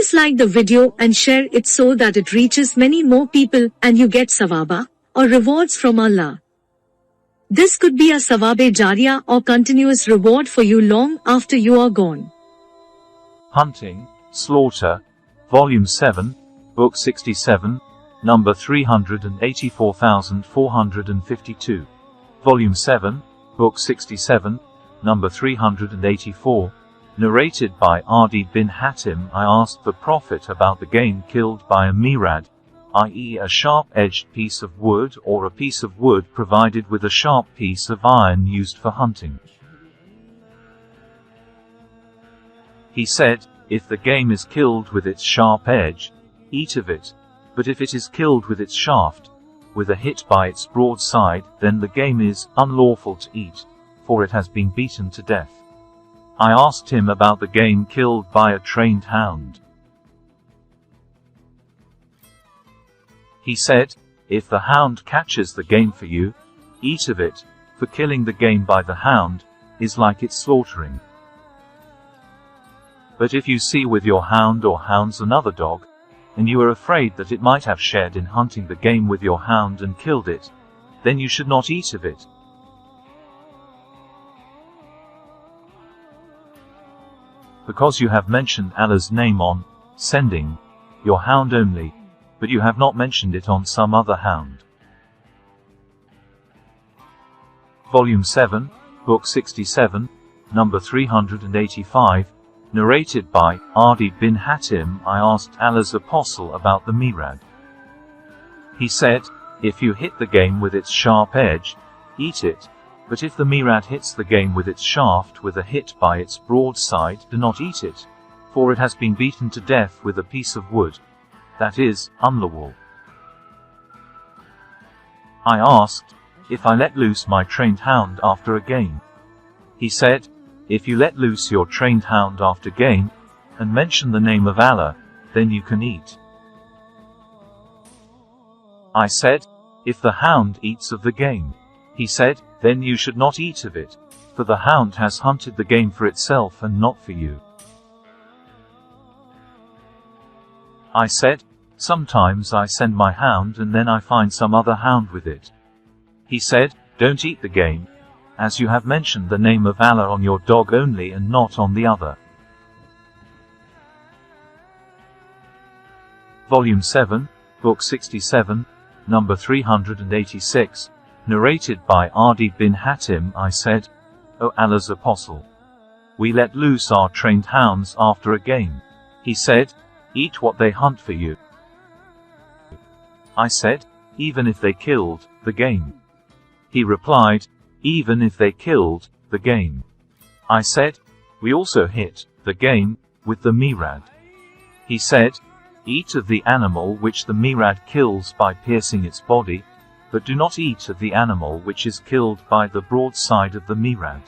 Please like the video and share it so that it reaches many more people and you get sawaba, or rewards from Allah. This could be a sawabe jariyah or continuous reward for you long after you are gone. Hunting, Slaughter, Volume 7, Book 67, number 384,452. Volume 7, Book 67, number 384. Narrated by Adi bin Hatim. I asked the Prophet about the game killed by a mirad, i.e. a sharp-edged piece of wood or a piece of wood provided with a sharp piece of iron used for hunting. He said, if the game is killed with its sharp edge, eat of it, but if it is killed with its shaft, with a hit by its broad side, then the game is unlawful to eat, for it has been beaten to death. I asked him about the game killed by a trained hound. He said, if the hound catches the game for you, eat of it, for killing the game by the hound is like its slaughtering. But if you see with your hound or hounds another dog, and you are afraid that it might have shared in hunting the game with your hound and killed it, then you should not eat of it. Because you have mentioned Allah's name on sending your hound only, but you have not mentioned it on some other hound. Volume 7, Book 67, number 385, narrated by Adi bin Hatim. I asked Allah's Apostle about the mirad. He said, if you hit the game with its sharp edge, eat it, but if the mirad hits the game with its shaft with a hit by its broad side, do not eat it, for it has been beaten to death with a piece of wood, that is, unlawful. I asked, if I let loose my trained hound after a game. He said, if you let loose your trained hound after game, and mention the name of Allah, then you can eat. I said, if the hound eats of the game. He said, then you should not eat of it, for the hound has hunted the game for itself and not for you. I said, sometimes I send my hound and then I find some other hound with it. He said, don't eat the game, as you have mentioned the name of Allah on your dog only and not on the other. Volume 7, Book 67, number 386, narrated by Adi bin Hatim. I said, O Allah's Apostle, we let loose our trained hounds after a game. He said, eat what they hunt for you. I said, even if they killed the game. He replied, even if they killed the game. I said, we also hit the game with the mirad. He said, eat of the animal which the mirad kills by piercing its body, but do not eat of the animal which is killed by the broad side of the mirad.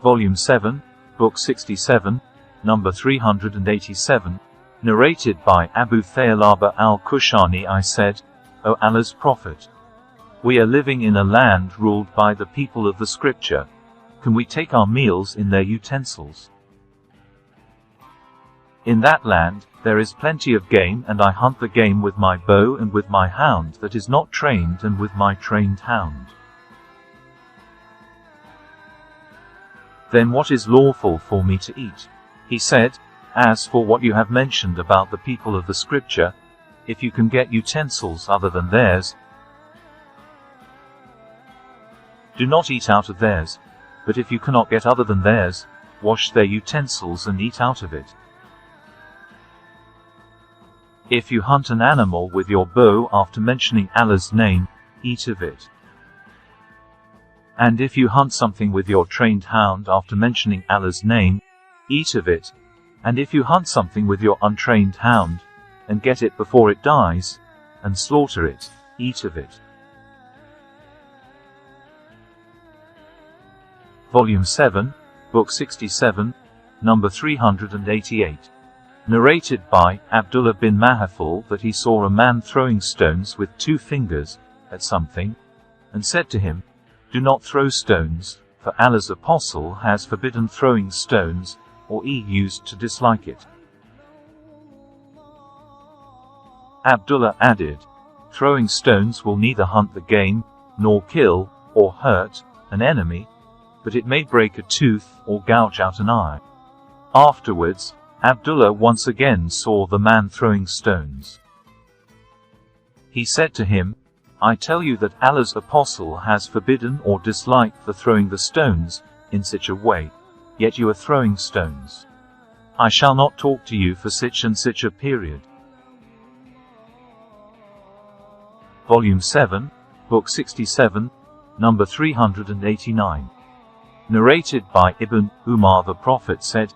Volume 7, Book 67, number 387, narrated by Abu Thayalaba al-Kushani. I said, O Allah's Prophet, we are living in a land ruled by the people of the scripture. Can we take our meals in their utensils? In that land, there is plenty of game, and I hunt the game with my bow and with my hound that is not trained and with my trained hound. Then what is lawful for me to eat? He said, as for what you have mentioned about the people of the scripture, if you can get utensils other than theirs, do not eat out of theirs, but if you cannot get other than theirs, wash their utensils and eat out of it. If you hunt an animal with your bow after mentioning Allah's name, eat of it. And if you hunt something with your trained hound after mentioning Allah's name, eat of it. And if you hunt something with your untrained hound, and get it before it dies, and slaughter it, eat of it. Volume 7, Book 67, number 388. Narrated by Abdullah bin Mahafal that he saw a man throwing stones with 2 fingers at something, and said to him, do not throw stones, for Allah's Apostle has forbidden throwing stones, or e used to dislike it. Abdullah added, throwing stones will neither hunt the game, nor kill, or hurt, an enemy, but it may break a tooth, or gouge out an eye. Afterwards, Abdullah once again saw the man throwing stones. He said to him, I tell you that Allah's apostle has forbidden or disliked the throwing the stones, in such a way, yet you are throwing stones. I shall not talk to you for such and such a period. Volume 7, Book 67, number 389. Narrated by Ibn Umar. The Prophet said,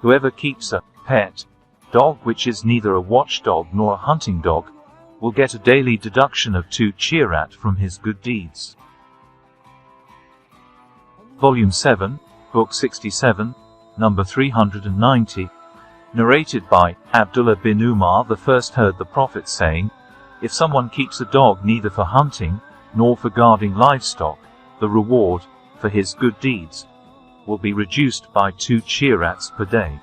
whoever keeps a pet dog which is neither a watchdog nor a hunting dog, will get a daily deduction of 2 qirat from his good deeds. Volume 7, Book 67, number 390. Narrated by Abdullah bin Umar. The first heard the Prophet saying, if someone keeps a dog neither for hunting, nor for guarding livestock, the reward, for his good deeds, will be reduced by 2 qirats per day.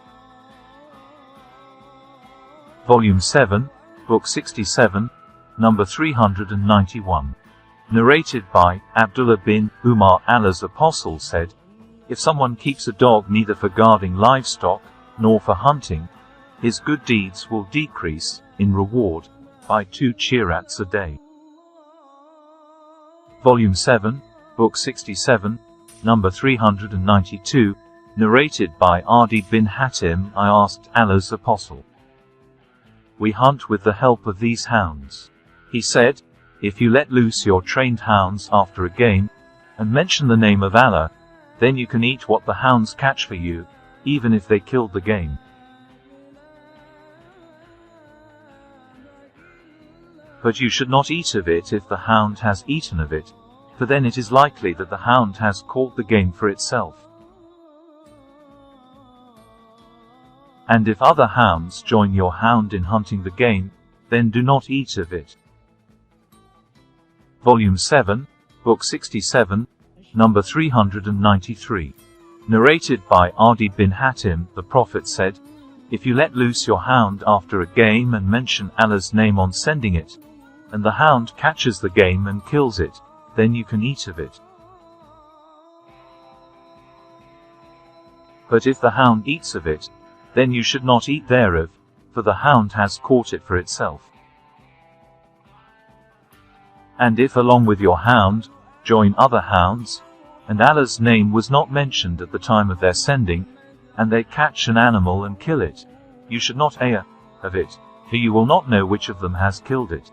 Volume 7, Book 67, number 391. Narrated by Abdullah bin Umar. Allah's apostle said, if someone keeps a dog neither for guarding livestock, nor for hunting, his good deeds will decrease, in reward, by 2 qirats a day. Volume 7, Book 67, number 392, narrated by Adi bin Hatim. I asked Allah's apostle, we hunt with the help of these hounds. He said, if you let loose your trained hounds after a game, and mention the name of Allah, then you can eat what the hounds catch for you, even if they killed the game. But you should not eat of it if the hound has eaten of it, for then it is likely that the hound has caught the game for itself. And if other hounds join your hound in hunting the game, then do not eat of it. Volume 7, Book 67, number 393. Narrated by Adi bin Hatim. The Prophet said, if you let loose your hound after a game and mention Allah's name on sending it, and the hound catches the game and kills it, then you can eat of it. But if the hound eats of it, then you should not eat thereof, for the hound has caught it for itself. And if along with your hound, join other hounds, and Allah's name was not mentioned at the time of their sending, and they catch an animal and kill it, you should not eat of it, for you will not know which of them has killed it.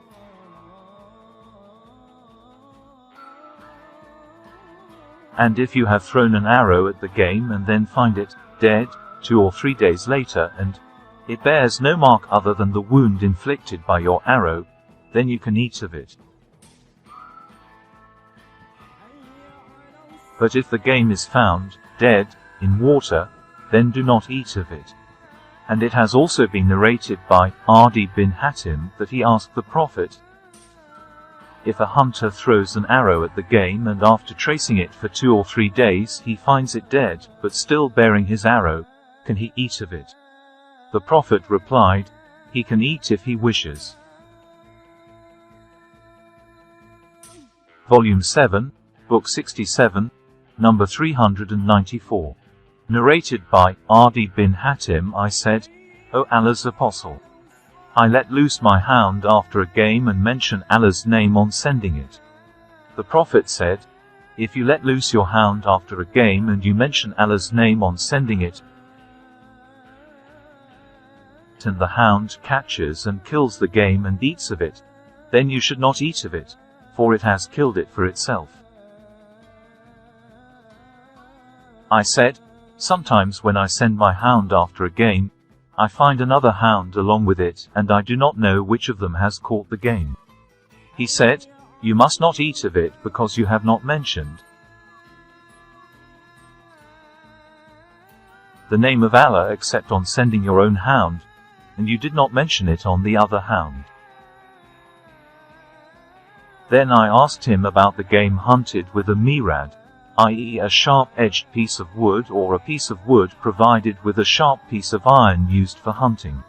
And if you have thrown an arrow at the game and then find it dead 2 or 3 days later, and it bears no mark other than the wound inflicted by your arrow, then you can eat of it. But if the game is found dead in water, then do not eat of it. And it has also been narrated by Adi bin Hatim that he asked the Prophet, if a hunter throws an arrow at the game and after tracing it for 2 or 3 days he finds it dead, but still bearing his arrow, can he eat of it? The Prophet replied, he can eat if he wishes. Volume 7, Book 67, number 394. Narrated by Adi bin Hatim. I said, O Allah's apostle, I let loose my hound after a game and mention Allah's name on sending it. The Prophet said, if you let loose your hound after a game and you mention Allah's name on sending it, and the hound catches and kills the game and eats of it, then you should not eat of it, for it has killed it for itself. I said, sometimes when I send my hound after a game, I find another hound along with it, and I do not know which of them has caught the game. He said, you must not eat of it because you have not mentioned the name of Allah except on sending your own hound, and you did not mention it on the other hound. Then I asked him about the game hunted with a mirad, i.e. a sharp-edged piece of wood or a piece of wood provided with a sharp piece of iron used for hunting.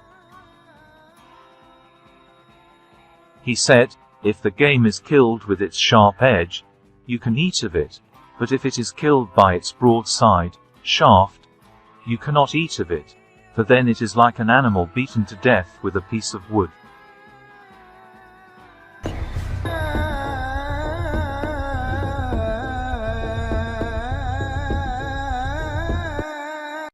He said, if the game is killed with its sharp edge, you can eat of it, but if it is killed by its broad side, shaft, you cannot eat of it, for then it is like an animal beaten to death with a piece of wood.